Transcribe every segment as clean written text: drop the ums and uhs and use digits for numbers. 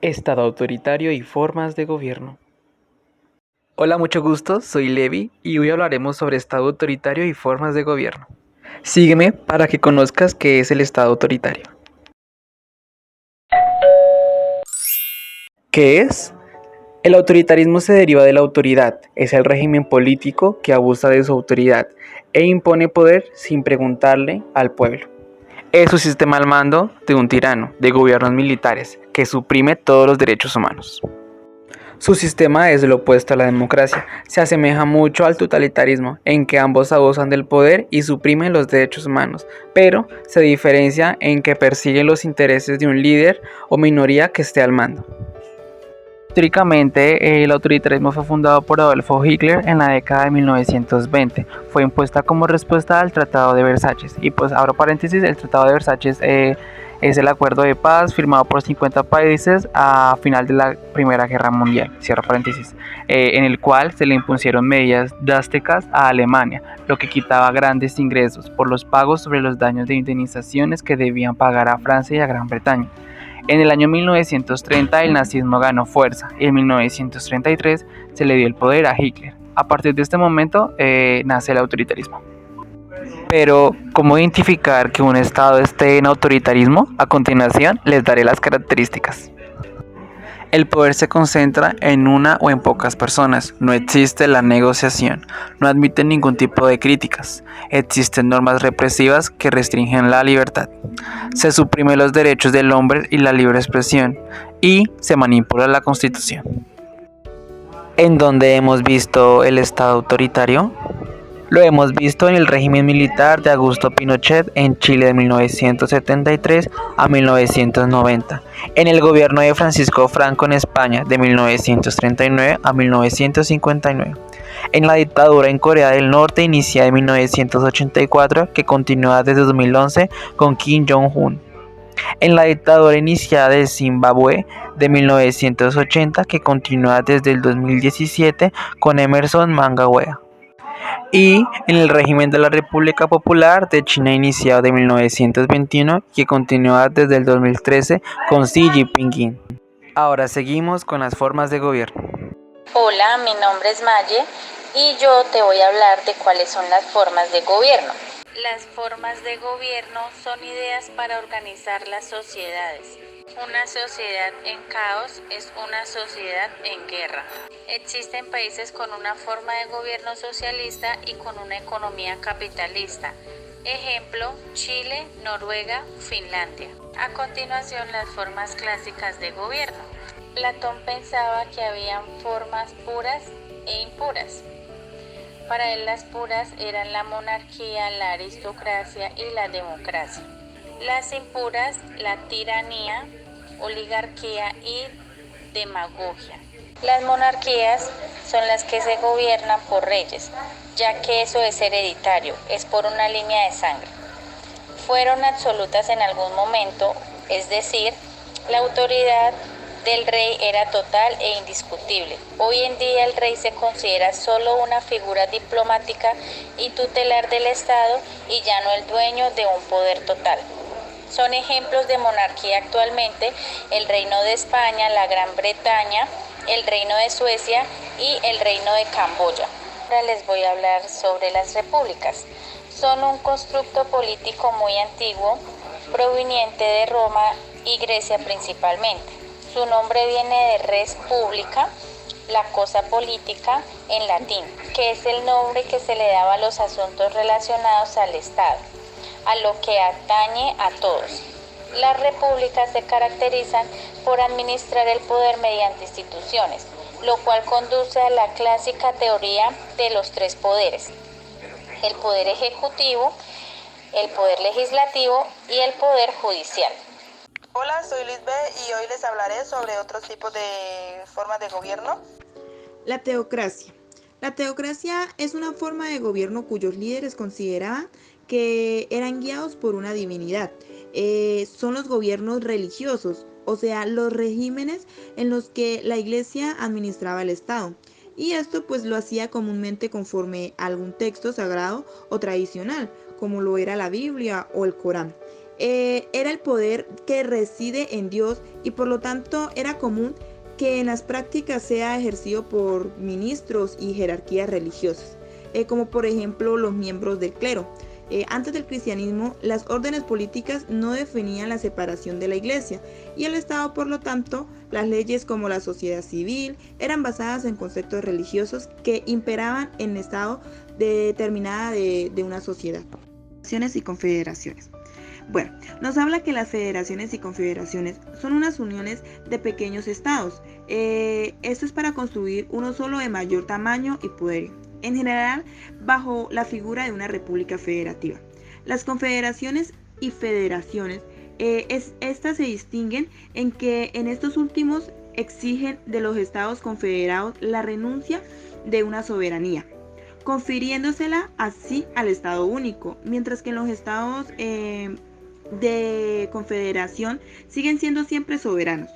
Estado autoritario y formas de gobierno. Hola, mucho gusto, soy Levi y hoy hablaremos sobre Estado autoritario y formas de gobierno. Sígueme para que conozcas qué es el Estado autoritario. ¿Qué es? El autoritarismo se deriva de la autoridad, es el régimen político que abusa de su autoridad e impone poder sin preguntarle al pueblo. Es un sistema al mando de un tirano, de gobiernos militares, que suprime todos los derechos humanos. Su sistema es lo opuesto a la democracia, se asemeja mucho al totalitarismo, en que ambos abusan del poder y suprimen los derechos humanos, pero se diferencia en que persiguen los intereses de un líder o minoría que esté al mando. Históricamente, el autoritarismo fue fundado por Adolfo Hitler en la década de 1920. Fue impuesta como respuesta al Tratado de Versalles. Y pues abro paréntesis, el Tratado de Versalles es el acuerdo de paz firmado por 50 países a final de la Primera Guerra Mundial, cierro paréntesis, en el cual se le impusieron medidas drásticas a Alemania, lo que quitaba grandes ingresos por los pagos sobre los daños de indemnizaciones que debían pagar a Francia y a Gran Bretaña. En el año 1930 el nazismo ganó fuerza y en 1933 se le dio el poder a Hitler. A partir de este momento nace el autoritarismo. Pero, ¿cómo identificar que un Estado esté en autoritarismo? A continuación les daré las características. El poder se concentra en una o en pocas personas, no existe la negociación, no admite ningún tipo de críticas, existen normas represivas que restringen la libertad, se suprimen los derechos del hombre y la libre expresión, y se manipula la Constitución. ¿En dónde hemos visto el Estado autoritario? Lo hemos visto en el régimen militar de Augusto Pinochet en Chile de 1973 a 1990, en el gobierno de Francisco Franco en España de 1939 a 1959, en la dictadura en Corea del Norte iniciada en 1984 que continúa desde 2011 con Kim Jong-un, en la dictadura iniciada de Zimbabue de 1980 que continúa desde el 2017 con Emerson Mnangagwa, y en el régimen de la República Popular de China iniciado de 1921 que continúa desde el 2013 con Xi Jinping. Ahora seguimos con las formas de gobierno. Hola, mi nombre es Maye y yo te voy a hablar de cuáles son las formas de gobierno. Las formas de gobierno son ideas para organizar las sociedades. Una sociedad en caos es una sociedad en guerra. Existen países con una forma de gobierno socialista y con una economía capitalista. Ejemplo, Chile, Noruega, Finlandia. A continuación, las formas clásicas de gobierno. Platón pensaba que habían formas puras e impuras. Para él las puras eran la monarquía, la aristocracia y la democracia. Las impuras, la tiranía, oligarquía y demagogia. Las monarquías son las que se gobiernan por reyes, ya que eso es hereditario, es por una línea de sangre. Fueron absolutas en algún momento, es decir, la autoridad del rey era total e indiscutible. Hoy en día el rey se considera solo una figura diplomática y tutelar del Estado y ya no el dueño de un poder total. Son ejemplos de monarquía actualmente el Reino de España, la Gran Bretaña, el Reino de Suecia y el Reino de Camboya. Ahora les voy a hablar sobre las repúblicas. Son un constructo político muy antiguo, proveniente de Roma y Grecia principalmente. Su nombre viene de res publica, la cosa política en latín, que es el nombre que se le daba a los asuntos relacionados al Estado, a lo que atañe a todos. Las repúblicas se caracterizan por administrar el poder mediante instituciones, lo cual conduce a la clásica teoría de los tres poderes: el poder ejecutivo, el poder legislativo y el poder judicial. Hola, soy Lisbeth y hoy les hablaré sobre otros tipos de formas de gobierno. La teocracia. La teocracia es una forma de gobierno cuyos líderes consideraban que eran guiados por una divinidad. Son los gobiernos religiosos, o sea, los regímenes en los que la iglesia administraba el Estado. Y esto pues lo hacía comúnmente conforme a algún texto sagrado o tradicional, como lo era la Biblia o el Corán. era el poder que reside en Dios y por lo tanto era común que en las prácticas sea ejercido por ministros y jerarquías religiosas, como por ejemplo los miembros del clero. Antes del cristianismo, las órdenes políticas no definían la separación de la iglesia y el Estado, por lo tanto, las leyes como la sociedad civil eran basadas en conceptos religiosos que imperaban en el estado determinada de una sociedad. Federaciones y confederaciones. Bueno, nos habla que las federaciones y confederaciones son unas uniones de pequeños estados. Esto es para construir uno solo de mayor tamaño y poder. En general, bajo la figura de una república federativa. Las confederaciones y federaciones, estas se distinguen en que en estos últimos exigen de los estados confederados la renuncia de una soberanía, confiriéndosela así al estado único, mientras que en los estados de confederación siguen siendo siempre soberanos.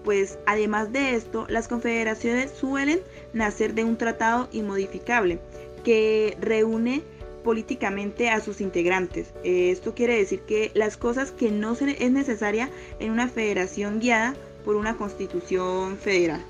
Pues además de esto, las confederaciones suelen nacer de un tratado inmodificable que reúne políticamente a sus integrantes. Esto quiere decir que las cosas que no es necesaria en una federación guiada por una constitución federal.